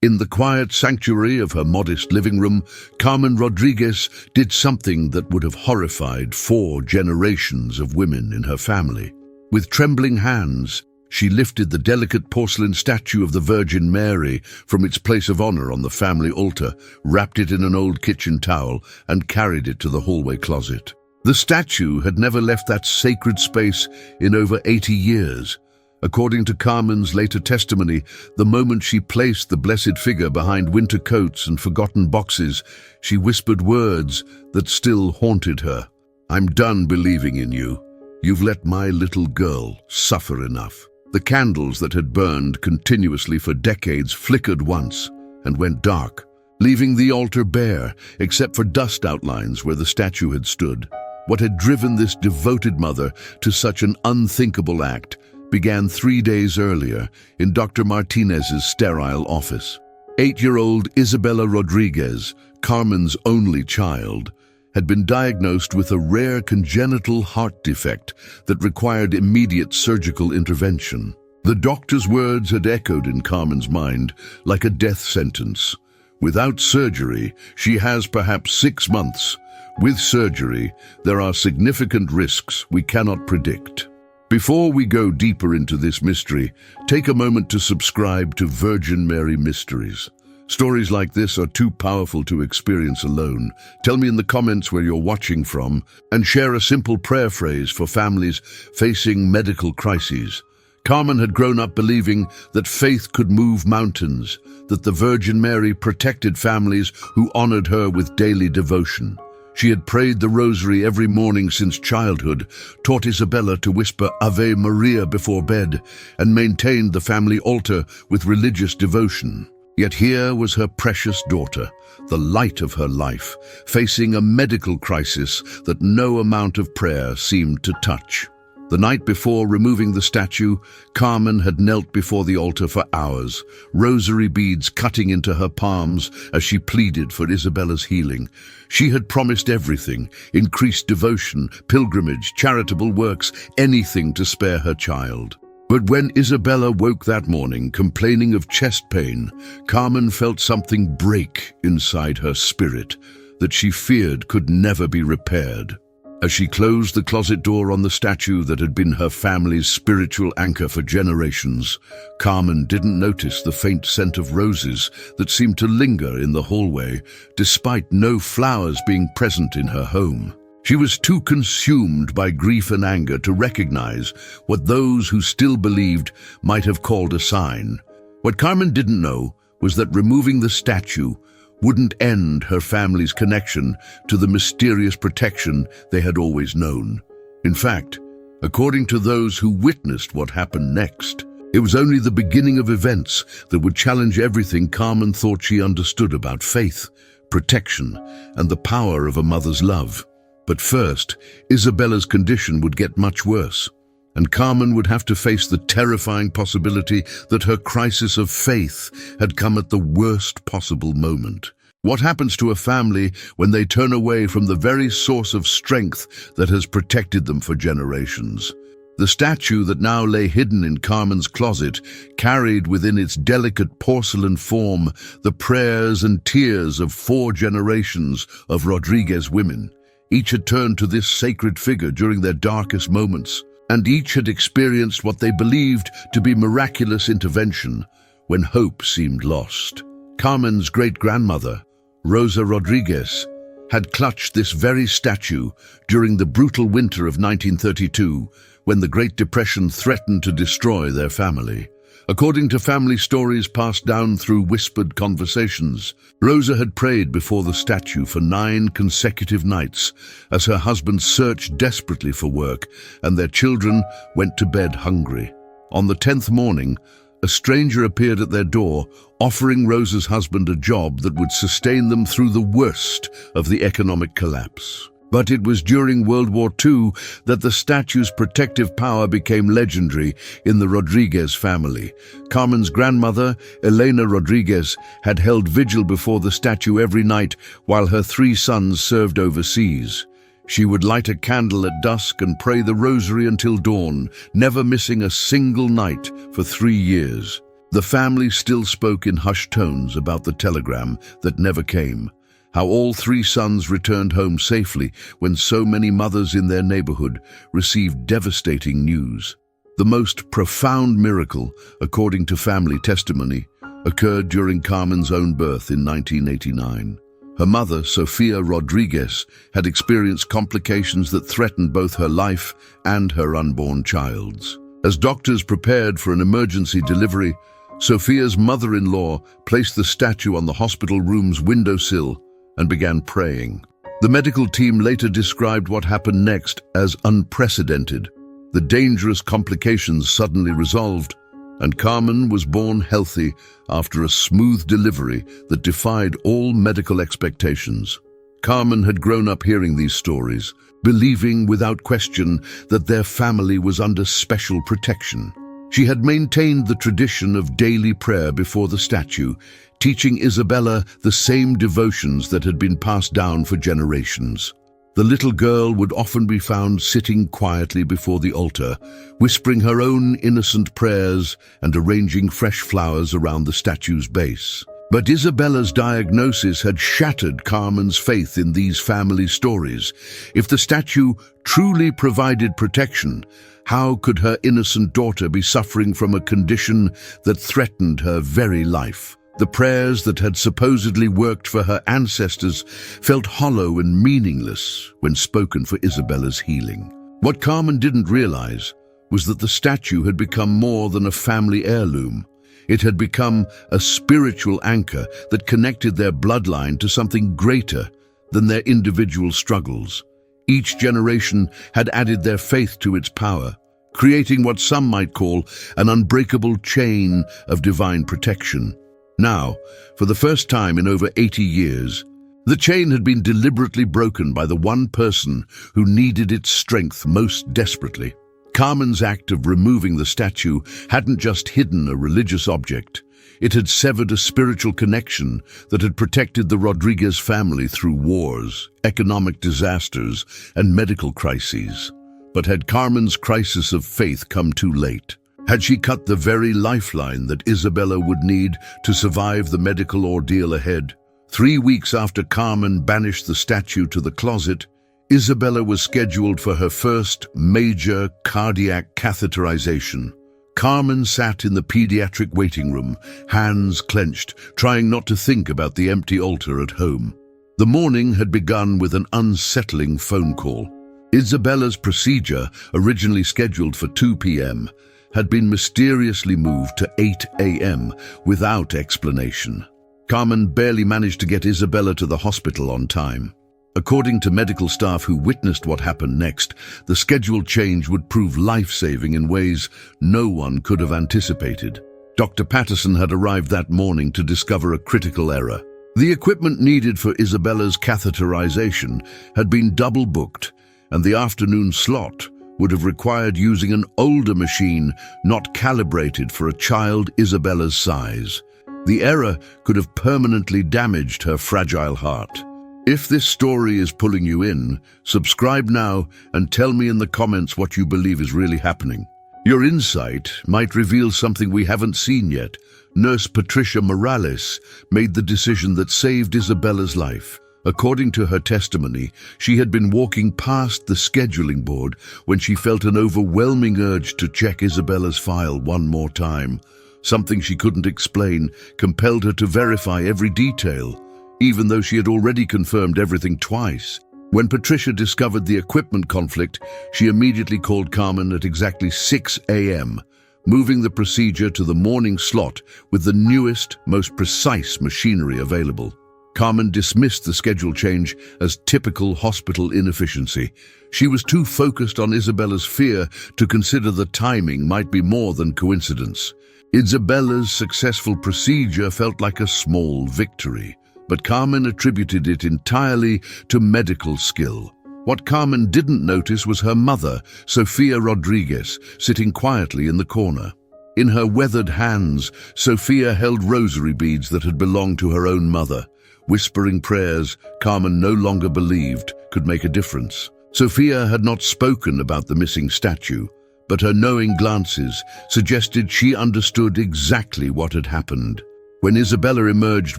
In the quiet sanctuary of her modest living room, Carmen Rodriguez did something that would have horrified 4 generations of women in her family. With trembling hands, she lifted the delicate porcelain statue of the Virgin Mary from its place of honor on the family altar, wrapped it in an old kitchen towel, and carried it to the hallway closet. The statue had never left that sacred space in over 80 years. According to Carmen's later testimony, the moment she placed the blessed figure behind winter coats and forgotten boxes, she whispered words that still haunted her. "I'm done believing in you. You've let my little girl suffer enough." The candles that had burned continuously for decades flickered once and went dark, leaving the altar bare except for dust outlines where the statue had stood. What had driven this devoted mother to such an unthinkable act began 3 days earlier in Dr. Martinez's sterile office. 8-year-old Isabella Rodriguez, Carmen's only child, had been diagnosed with a rare congenital heart defect that required immediate surgical intervention. The doctor's words had echoed in Carmen's mind like a death sentence. Without surgery, she has perhaps 6 months. With surgery, there are significant risks we cannot predict. Before we go deeper into this mystery, take a moment to subscribe to Virgin Mary Mysteries. Stories like this are too powerful to experience alone. Tell me in the comments where you're watching from, and share a simple prayer phrase for families facing medical crises. Carmen had grown up believing that faith could move mountains, that the Virgin Mary protected families who honored her with daily devotion. She had prayed the rosary every morning since childhood, taught Isabella to whisper Ave Maria before bed, and maintained the family altar with religious devotion. Yet here was her precious daughter, the light of her life, facing a medical crisis that no amount of prayer seemed to touch. The night before removing the statue, Carmen had knelt before the altar for hours, rosary beads cutting into her palms as she pleaded for Isabella's healing. She had promised everything: increased devotion, pilgrimage, charitable works, anything to spare her child. But when Isabella woke that morning, complaining of chest pain, Carmen felt something break inside her spirit that she feared could never be repaired. As she closed the closet door on the statue that had been her family's spiritual anchor for generations, Carmen didn't notice the faint scent of roses that seemed to linger in the hallway, despite no flowers being present in her home. She was too consumed by grief and anger to recognize what those who still believed might have called a sign. What Carmen didn't know was that removing the statue wouldn't end her family's connection to the mysterious protection they had always known. In fact, according to those who witnessed what happened next, it was only the beginning of events that would challenge everything Carmen thought she understood about faith, protection, and the power of a mother's love. But first, Isabella's condition would get much worse, and Carmen would have to face the terrifying possibility that her crisis of faith had come at the worst possible moment. What happens to a family when they turn away from the very source of strength that has protected them for generations? The statue that now lay hidden in Carmen's closet carried within its delicate porcelain form the prayers and tears of 4 generations of Rodriguez women. Each had turned to this sacred figure during their darkest moments, and each had experienced what they believed to be miraculous intervention when hope seemed lost. Carmen's great-grandmother, Rosa Rodriguez, had clutched this very statue during the brutal winter of 1932, when the Great Depression threatened to destroy their family. According to family stories passed down through whispered conversations, Rosa had prayed before the statue for 9 consecutive nights as her husband searched desperately for work and their children went to bed hungry. On the 10th morning, a stranger appeared at their door, offering Rosa's husband a job that would sustain them through the worst of the economic collapse. But it was during World War II that the statue's protective power became legendary in the Rodriguez family. Carmen's grandmother, Elena Rodriguez, had held vigil before the statue every night while her 3 sons served overseas. She would light a candle at dusk and pray the rosary until dawn, never missing a single night for 3 years. The family still spoke in hushed tones about the telegram that never came, how all three sons returned home safely when so many mothers in their neighborhood received devastating news. The most profound miracle, according to family testimony, occurred during Carmen's own birth in 1989. Her mother, Sofia Rodriguez, had experienced complications that threatened both her life and her unborn child's. As doctors prepared for an emergency delivery, Sofia's mother-in-law placed the statue on the hospital room's windowsill and began praying. The medical team later described what happened next as unprecedented. The dangerous complications suddenly resolved, and Carmen was born healthy after a smooth delivery that defied all medical expectations. Carmen had grown up hearing these stories, believing without question that their family was under special protection. She had maintained the tradition of daily prayer before the statue, teaching Isabella the same devotions that had been passed down for generations. The little girl would often be found sitting quietly before the altar, whispering her own innocent prayers and arranging fresh flowers around the statue's base. But Isabella's diagnosis had shattered Carmen's faith in these family stories. If the statue truly provided protection, how could her innocent daughter be suffering from a condition that threatened her very life? The prayers that had supposedly worked for her ancestors felt hollow and meaningless when spoken for Isabella's healing. What Carmen didn't realize was that the statue had become more than a family heirloom. It had become a spiritual anchor that connected their bloodline to something greater than their individual struggles. Each generation had added their faith to its power, creating what some might call an unbreakable chain of divine protection. Now, for the first time in over 80 years, the chain had been deliberately broken by the one person who needed its strength most desperately. Carmen's act of removing the statue hadn't just hidden a religious object. It had severed a spiritual connection that had protected the Rodriguez family through wars, economic disasters, and medical crises. But had Carmen's crisis of faith come too late? Had she cut the very lifeline that Isabella would need to survive the medical ordeal ahead? 3 weeks after Carmen banished the statue to the closet, Isabella was scheduled for her first major cardiac catheterization. Carmen sat in the pediatric waiting room, hands clenched, trying not to think about the empty altar at home. The morning had begun with an unsettling phone call. Isabella's procedure, originally scheduled for 2 p.m., had been mysteriously moved to 8 a.m. without explanation. Carmen barely managed to get Isabella to the hospital on time. According to medical staff who witnessed what happened next, the scheduled change would prove life-saving in ways no one could have anticipated. Dr. Patterson had arrived that morning to discover a critical error. The equipment needed for Isabella's catheterization had been double-booked, and the afternoon slot would have required using an older machine not calibrated for a child Isabella's size. The error could have permanently damaged her fragile heart. If this story is pulling you in, subscribe now and tell me in the comments what you believe is really happening. Your insight might reveal something we haven't seen yet. Nurse Patricia Morales made the decision that saved Isabella's life. According to her testimony, she had been walking past the scheduling board when she felt an overwhelming urge to check Isabella's file one more time. Something she couldn't explain compelled her to verify every detail, even though she had already confirmed everything twice. When Patricia discovered the equipment conflict, she immediately called Carmen at exactly 6 a.m., moving the procedure to the morning slot with the newest, most precise machinery available. Carmen dismissed the schedule change as typical hospital inefficiency. She was too focused on Isabella's fear to consider the timing might be more than coincidence. Isabella's successful procedure felt like a small victory, but Carmen attributed it entirely to medical skill. What Carmen didn't notice was her mother, Sofia Rodriguez, sitting quietly in the corner. In her weathered hands, Sofia held rosary beads that had belonged to her own mother. Whispering prayers Carmen no longer believed could make a difference. Sofia had not spoken about the missing statue, but her knowing glances suggested she understood exactly what had happened. When Isabella emerged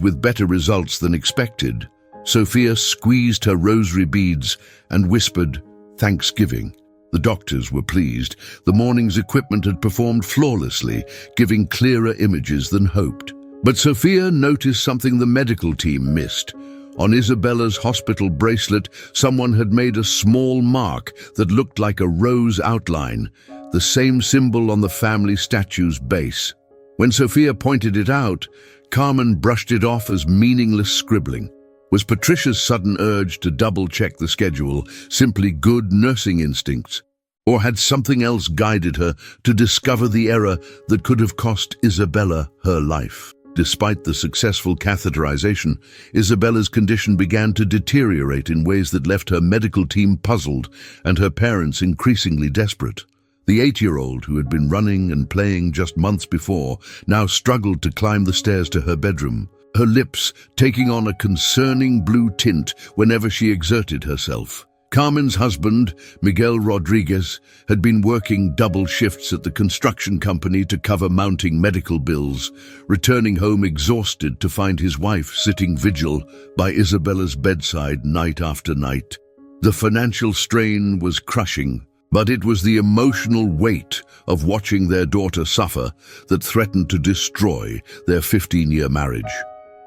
with better results than expected, Sophia squeezed her rosary beads and whispered, "Thanksgiving." The doctors were pleased. The morning's equipment had performed flawlessly, giving clearer images than hoped. But Sophia noticed something the medical team missed. On Isabella's hospital bracelet, someone had made a small mark that looked like a rose outline, the same symbol on the family statue's base. When Sophia pointed it out, Carmen brushed it off as meaningless scribbling. Was Patricia's sudden urge to double-check the schedule simply good nursing instincts? Or had something else guided her to discover the error that could have cost Isabella her life? Despite the successful catheterization, Isabella's condition began to deteriorate in ways that left her medical team puzzled and her parents increasingly desperate. The 8-year-old, who had been running and playing just months before, now struggled to climb the stairs to her bedroom, her lips taking on a concerning blue tint whenever she exerted herself. Carmen's husband, Miguel Rodriguez, had been working double shifts at the construction company to cover mounting medical bills, returning home exhausted to find his wife sitting vigil by Isabella's bedside night after night. The financial strain was crushing, but it was the emotional weight of watching their daughter suffer that threatened to destroy their 15-year marriage.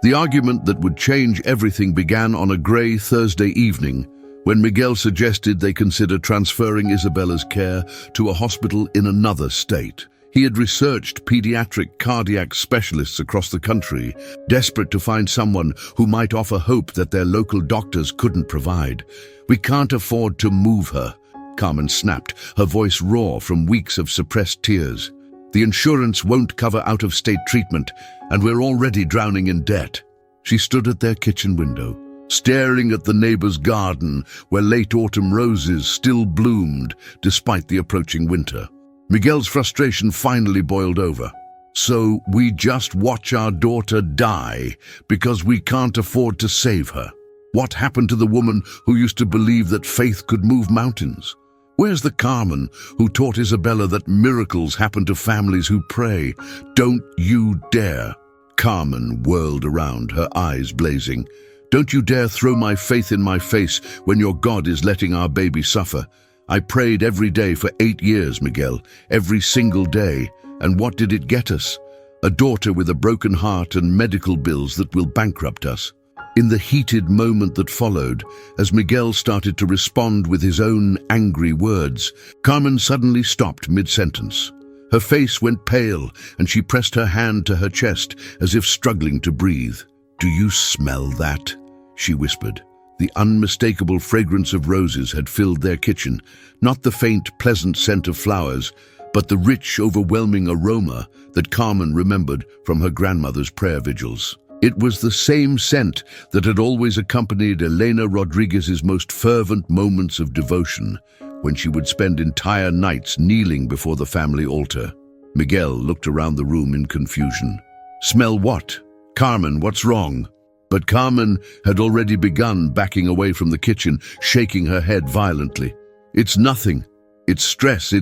The argument that would change everything began on a grey Thursday evening when Miguel suggested they consider transferring Isabella's care to a hospital in another state. He had researched pediatric cardiac specialists across the country, desperate to find someone who might offer hope that their local doctors couldn't provide. "We can't afford to move her," Carmen snapped, her voice raw from weeks of suppressed tears. "The insurance won't cover out-of-state treatment, and we're already drowning in debt." She stood at their kitchen window, staring at the neighbor's garden where late autumn roses still bloomed despite the approaching winter. Miguel's frustration finally boiled over. "So we just watch our daughter die because we can't afford to save her? What happened to the woman who used to believe that faith could move mountains? Where's the Carmen who taught Isabella that miracles happen to families who pray? Don't you dare!" Carmen whirled around, her eyes blazing. "Don't you dare throw my faith in my face when your God is letting our baby suffer. I prayed every day for 8 years, Miguel, every single day. And what did it get us? A daughter with a broken heart and medical bills that will bankrupt us." In the heated moment that followed, as Miguel started to respond with his own angry words, Carmen suddenly stopped mid-sentence. Her face went pale, and she pressed her hand to her chest as if struggling to breathe. "Do you smell that?" she whispered. The unmistakable fragrance of roses had filled their kitchen, not the faint, pleasant scent of flowers, but the rich, overwhelming aroma that Carmen remembered from her grandmother's prayer vigils. It was the same scent that had always accompanied Elena Rodriguez's most fervent moments of devotion, when she would spend entire nights kneeling before the family altar. Miguel looked around the room in confusion. "Smell what? Carmen, what's wrong?" But Carmen had already begun backing away from the kitchen, shaking her head violently. "It's nothing. It's stress.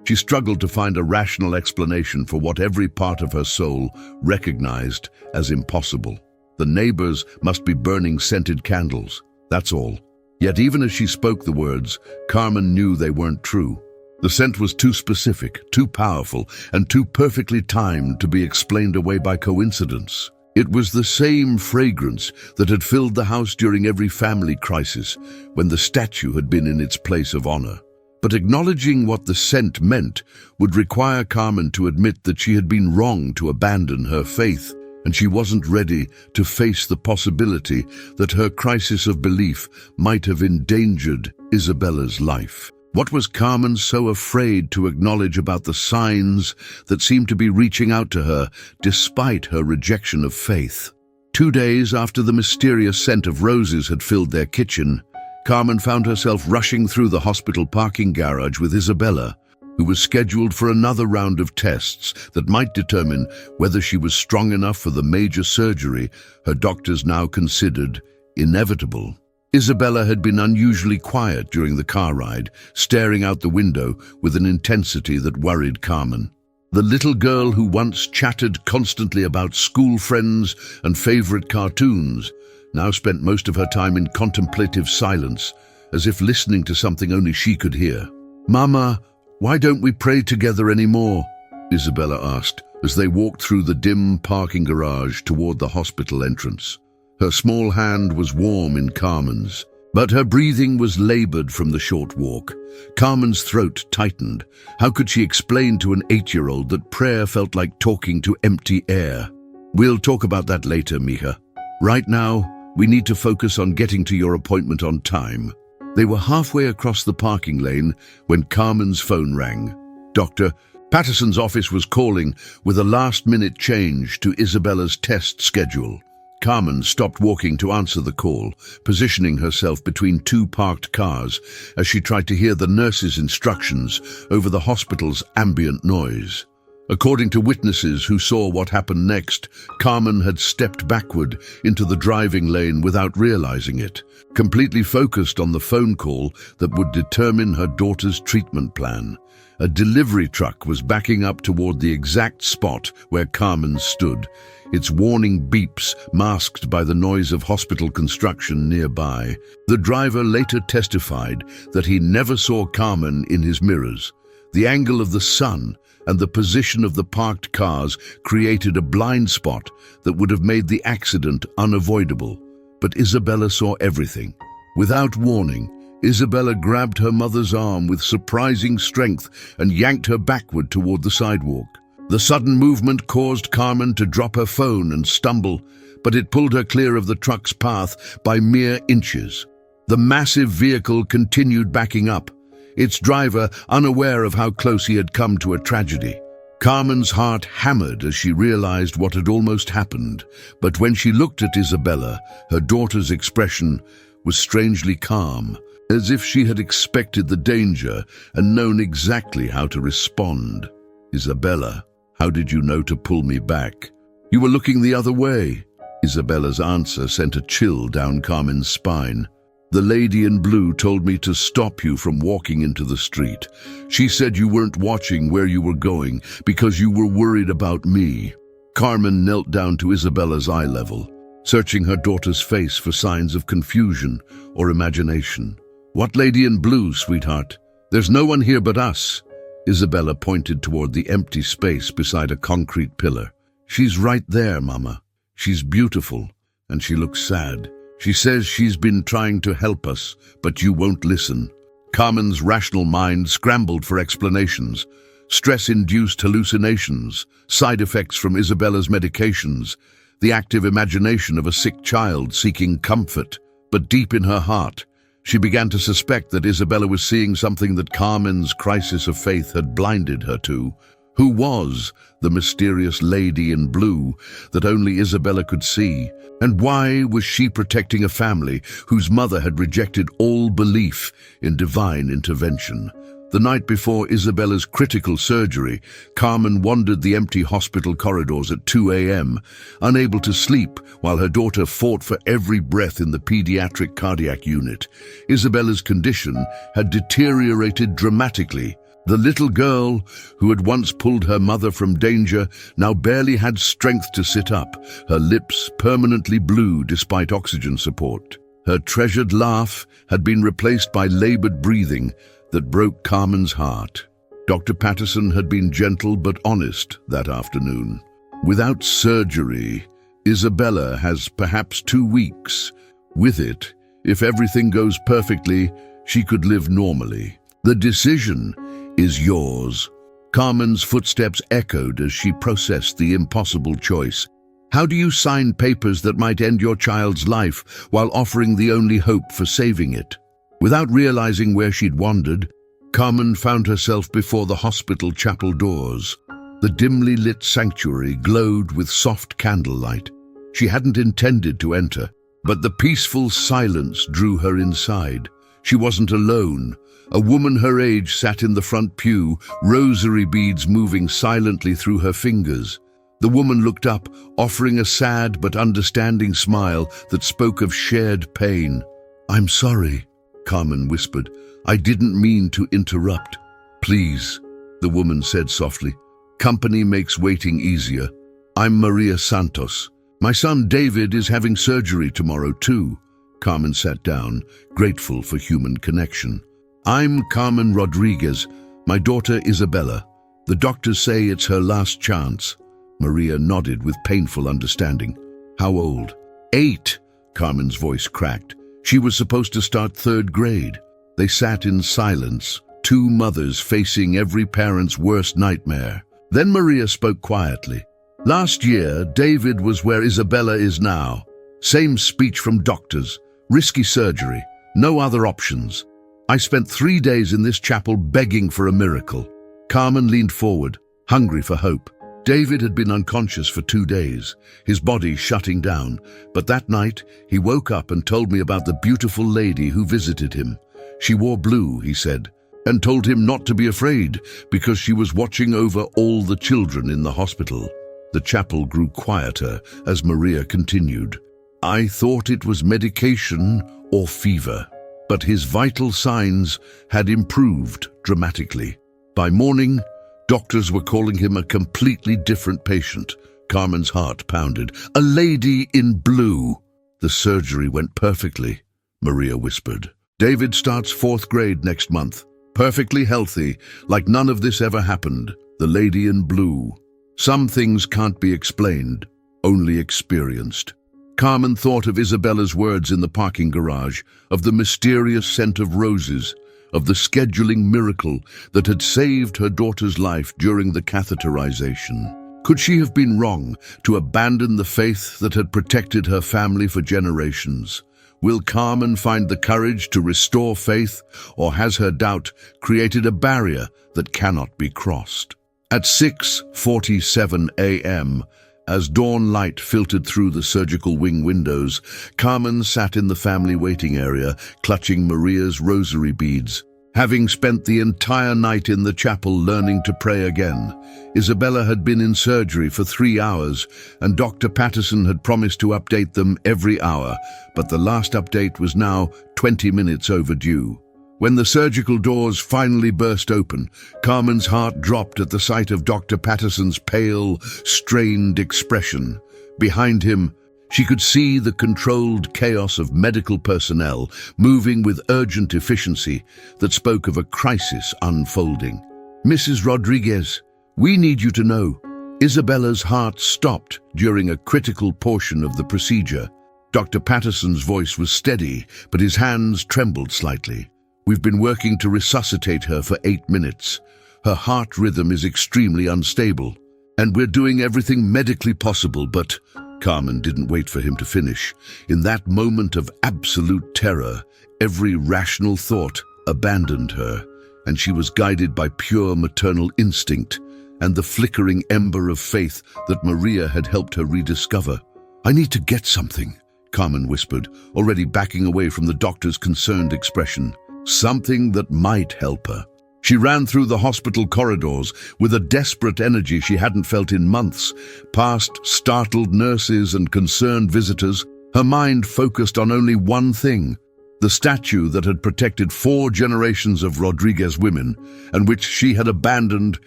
She struggled to find a rational explanation for what every part of her soul recognized as impossible. The neighbors must be burning scented candles. That's all. Yet even as she spoke the words, Carmen knew they weren't true. The scent was too specific, too powerful, and too perfectly timed to be explained away by coincidence. It was the same fragrance that had filled the house during every family crisis, when the statue had been in its place of honor. But acknowledging what the scent meant would require Carmen to admit that she had been wrong to abandon her faith, and she wasn't ready to face the possibility that her crisis of belief might have endangered Isabella's life. What was Carmen so afraid to acknowledge about the signs that seemed to be reaching out to her despite her rejection of faith? 2 days after the mysterious scent of roses had filled their kitchen, Carmen found herself rushing through the hospital parking garage with Isabella, who was scheduled for another round of tests that might determine whether she was strong enough for the major surgery her doctors now considered inevitable. Isabella had been unusually quiet during the car ride, staring out the window with an intensity that worried Carmen. The little girl who once chatted constantly about school friends and favorite cartoons now spent most of her time in contemplative silence, as if listening to something only she could hear. "Mama, why don't we pray together anymore?" Isabella asked as they walked through the dim parking garage toward the hospital entrance. Her small hand was warm in Carmen's, but her breathing was labored from the short walk. Carmen's throat tightened. How could she explain to an 8-year-old that prayer felt like talking to empty air? "We'll talk about that later, mija. Right now, we need to focus on getting to your appointment on time." They were halfway across the parking lane when Carmen's phone rang. Dr. Patterson's office was calling with a last-minute change to Isabella's test schedule. Carmen stopped walking to answer the call, positioning herself between two parked cars as she tried to hear the nurse's instructions over the hospital's ambient noise. According to witnesses who saw what happened next, Carmen had stepped backward into the driving lane without realizing it, completely focused on the phone call that would determine her daughter's treatment plan. A delivery truck was backing up toward the exact spot where Carmen stood, its warning beeps masked by the noise of hospital construction nearby. The driver later testified that he never saw Carmen in his mirrors. The angle of the sun and the position of the parked cars created a blind spot that would have made the accident unavoidable. But Isabella saw everything. Without warning, Isabella grabbed her mother's arm with surprising strength and yanked her backward toward the sidewalk. The sudden movement caused Carmen to drop her phone and stumble, but it pulled her clear of the truck's path by mere inches. The massive vehicle continued backing up, its driver unaware of how close he had come to a tragedy. Carmen's heart hammered as she realized what had almost happened, but when she looked at Isabella, her daughter's expression was strangely calm, as if she had expected the danger and known exactly how to respond. "Isabella, how did you know to pull me back? You were looking the other way." Isabella's answer sent a chill down Carmen's spine. "The lady in blue told me to stop you from walking into the street. She said you weren't watching where you were going because you were worried about me." Carmen knelt down to Isabella's eye level, searching her daughter's face for signs of confusion or imagination. "What lady in blue, sweetheart? There's no one here but us." Isabella pointed toward the empty space beside a concrete pillar. "She's right there, Mama. She's beautiful, and she looks sad. She says she's been trying to help us, but you won't listen." Carmen's rational mind scrambled for explanations. Stress-induced hallucinations, side effects from Isabella's medications, the active imagination of a sick child seeking comfort. But deep in her heart, she began to suspect that Isabella was seeing something that Carmen's crisis of faith had blinded her to. Who was the mysterious lady in blue that only Isabella could see? And why was she protecting a family whose mother had rejected all belief in divine intervention? The night before Isabella's critical surgery, Carmen wandered the empty hospital corridors at 2 a.m., unable to sleep while her daughter fought for every breath in the pediatric cardiac unit. Isabella's condition had deteriorated dramatically. The little girl, who had once pulled her mother from danger, now barely had strength to sit up, her lips permanently blue despite oxygen support. Her treasured laugh had been replaced by labored breathing that broke Carmen's heart. Dr. Patterson had been gentle but honest that afternoon. "Without surgery, Isabella has perhaps 2 weeks. With it, if everything goes perfectly, she could live normally. The decision is yours." Carmen's footsteps echoed as she processed the impossible choice. How do you sign papers that might end your child's life while offering the only hope for saving it? Without realizing where she'd wandered, Carmen found herself before the hospital chapel doors. The dimly lit sanctuary glowed with soft candlelight. She hadn't intended to enter, but the peaceful silence drew her inside. She wasn't alone. A woman her age sat in the front pew, rosary beads moving silently through her fingers. The woman looked up, offering a sad but understanding smile that spoke of shared pain. "I'm sorry," Carmen whispered. "I didn't mean to interrupt." "Please," the woman said softly. "Company makes waiting easier. I'm Maria Santos. My son David is having surgery tomorrow too." Carmen sat down, grateful for human connection. "I'm Carmen Rodriguez. My daughter Isabella. The doctors say it's her last chance." Maria nodded with painful understanding. "How old?" "8." Carmen's voice cracked. She was supposed to start 3rd grade. They sat in silence, two mothers facing every parent's worst nightmare. Then Maria spoke quietly. "Last year, David was where Isabella is now. Same speech from doctors. Risky surgery. No other options. I spent 3 days in this chapel begging for a miracle." Carmen leaned forward, hungry for hope. David had been unconscious for 2 days, his body shutting down, but that night he woke up and told me about the beautiful lady who visited him. She wore blue, he said, and told him not to be afraid because she was watching over all the children in the hospital. The chapel grew quieter as Maria continued. "I thought it was medication or fever, but his vital signs had improved dramatically. By morning, doctors were calling him a completely different patient." Carmen's heart pounded. "A lady in blue." "The surgery went perfectly," Maria whispered. "David starts 4th grade next month. Perfectly healthy, like none of this ever happened." The lady in blue. Some things can't be explained, only experienced. Carmen thought of Isabella's words in the parking garage, of the mysterious scent of roses, of the scheduling miracle that had saved her daughter's life during the catheterization. Could she have been wrong to abandon the faith that had protected her family for generations? Will Carmen find the courage to restore faith, or has her doubt created a barrier that cannot be crossed? At 6:47 a.m., as dawn light filtered through the surgical wing windows, Carmen sat in the family waiting area, clutching Maria's rosary beads. Having spent the entire night in the chapel learning to pray again, Isabella had been in surgery for 3 hours, and Dr. Patterson had promised to update them every hour, but the last update was now 20 minutes overdue. When the surgical doors finally burst open, Carmen's heart dropped at the sight of Dr. Patterson's pale, strained expression. Behind him, she could see the controlled chaos of medical personnel moving with urgent efficiency that spoke of a crisis unfolding. "Mrs. Rodriguez, we need you to know." Isabella's heart stopped during a critical portion of the procedure. Dr. Patterson's voice was steady, but his hands trembled slightly. "We've been working to resuscitate her for 8 minutes. Her heart rhythm is extremely unstable, and we're doing everything medically possible, but..." Carmen didn't wait for him to finish. In that moment of absolute terror, every rational thought abandoned her, and she was guided by pure maternal instinct and the flickering ember of faith that Maria had helped her rediscover. "I need to get something," Carmen whispered, already backing away from the doctor's concerned expression. Something that might help her. She ran through the hospital corridors with a desperate energy she hadn't felt in months, past startled nurses and concerned visitors, her mind focused on only one thing: the statue that had protected 4 generations of Rodriguez women, and which she had abandoned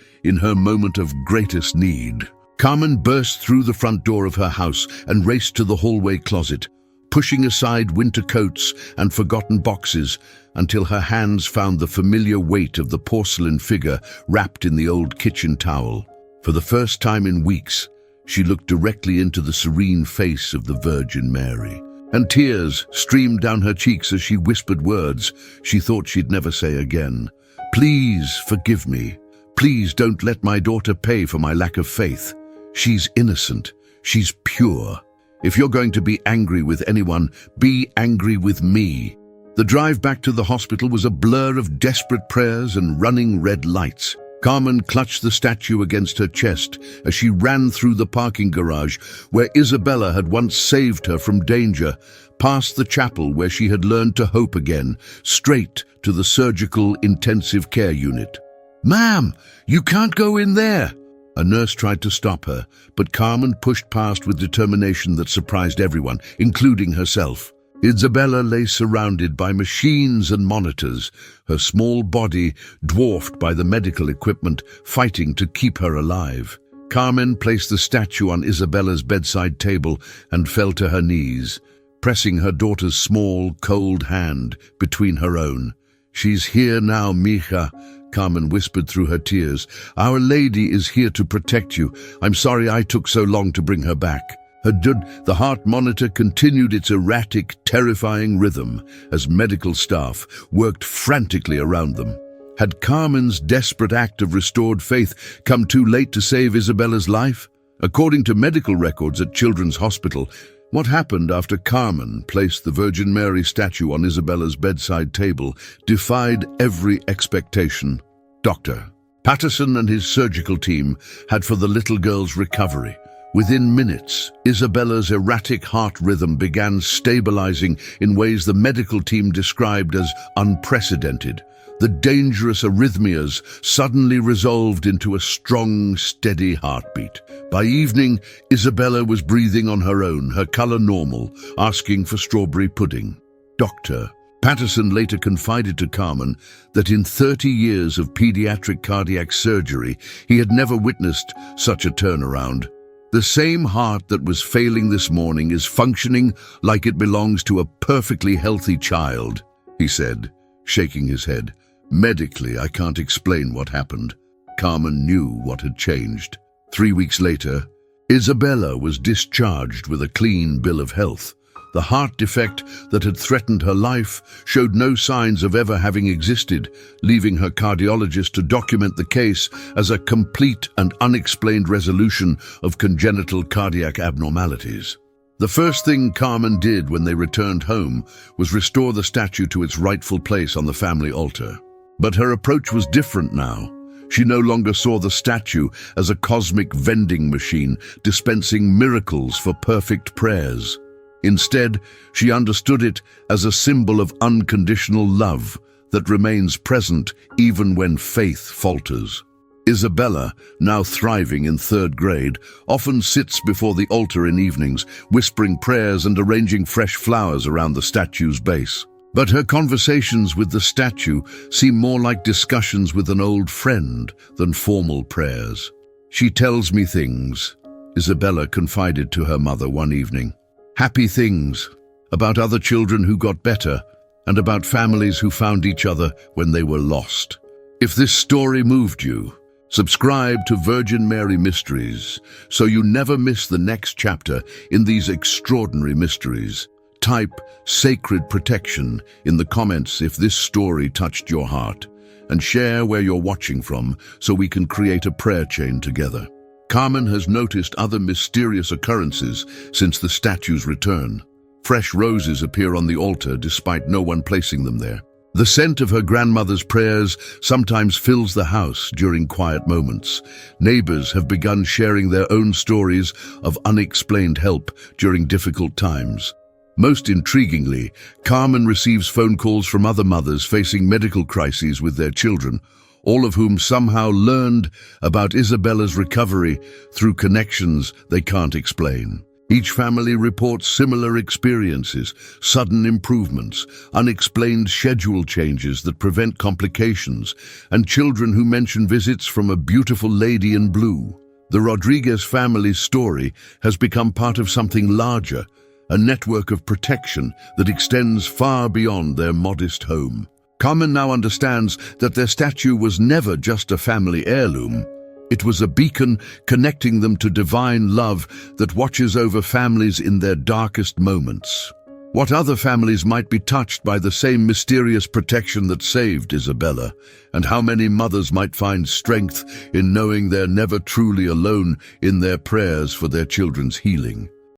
in her moment of greatest need. Carmen burst through the front door of her house and raced to the hallway closet, pushing aside winter coats and forgotten boxes until her hands found the familiar weight of the porcelain figure wrapped in the old kitchen towel. For the first time in weeks, she looked directly into the serene face of the Virgin Mary, and tears streamed down her cheeks as she whispered words she thought she'd never say again. "Please forgive me. Please don't let my daughter pay for my lack of faith. She's innocent. She's pure. If you're going to be angry with anyone, be angry with me." The drive back to the hospital was a blur of desperate prayers and running red lights. Carmen clutched the statue against her chest as she ran through the parking garage where Isabella had once saved her from danger, past the chapel where she had learned to hope again, straight to the surgical intensive care unit. "Ma'am, you can't go in there!" A nurse tried to stop her, but Carmen pushed past with determination that surprised everyone, including herself. Isabella lay surrounded by machines and monitors, her small body dwarfed by the medical equipment fighting to keep her alive. Carmen placed the statue on Isabella's bedside table and fell to her knees, pressing her daughter's small, cold hand between her own. "She's here now, mija," Carmen whispered through her tears. "Our Lady is here to protect you. I'm sorry I took so long to bring her back." The heart monitor continued its erratic, terrifying rhythm as medical staff worked frantically around them. Had Carmen's desperate act of restored faith come too late to save Isabella's life? According to medical records at Children's Hospital, what happened after Carmen placed the Virgin Mary statue on Isabella's bedside table defied every expectation. Dr. Patterson and his surgical team had for the little girl's recovery. Within minutes, Isabella's erratic heart rhythm began stabilizing in ways the medical team described as unprecedented. The dangerous arrhythmias suddenly resolved into a strong, steady heartbeat. By evening, Isabella was breathing on her own, her color normal, asking for strawberry pudding. Dr. Patterson later confided to Carmen that in 30 years of pediatric cardiac surgery, he had never witnessed such a turnaround. "The same heart that was failing this morning is functioning like it belongs to a perfectly healthy child," he said, shaking his head. "Medically, I can't explain what happened." Carmen knew what had changed. 3 weeks later, Isabella was discharged with a clean bill of health. The heart defect that had threatened her life showed no signs of ever having existed, leaving her cardiologist to document the case as a complete and unexplained resolution of congenital cardiac abnormalities. The first thing Carmen did when they returned home was restore the statue to its rightful place on the family altar. But her approach was different now. She no longer saw the statue as a cosmic vending machine dispensing miracles for perfect prayers. Instead, she understood it as a symbol of unconditional love that remains present even when faith falters. Isabella, now thriving in 3rd grade, often sits before the altar in evenings, whispering prayers and arranging fresh flowers around the statue's base. But her conversations with the statue seem more like discussions with an old friend than formal prayers. "She tells me things," Isabella confided to her mother one evening. "Happy things, about other children who got better, and about families who found each other when they were lost." If this story moved you, subscribe to Virgin Mary Mysteries so you never miss the next chapter in these extraordinary mysteries. Type "Sacred Protection" in the comments if this story touched your heart, and share where you're watching from so we can create a prayer chain together. Carmen has noticed other mysterious occurrences since the statue's return. Fresh roses appear on the altar despite no one placing them there. The scent of her grandmother's prayers sometimes fills the house during quiet moments. Neighbors have begun sharing their own stories of unexplained help during difficult times. Most intriguingly, Carmen receives phone calls from other mothers facing medical crises with their children, all of whom somehow learned about Isabella's recovery through connections they can't explain. Each family reports similar experiences, sudden improvements, unexplained schedule changes that prevent complications, and children who mention visits from a beautiful lady in blue. The Rodriguez family's story has become part of something larger, a network of protection that extends far beyond their modest home. Carmen now understands that their statue was never just a family heirloom. It was a beacon connecting them to divine love that watches over families in their darkest moments. What other families might be touched by the same mysterious protection that saved Isabella, and how many mothers might find strength in knowing they're never truly alone in their prayers for their children's healing.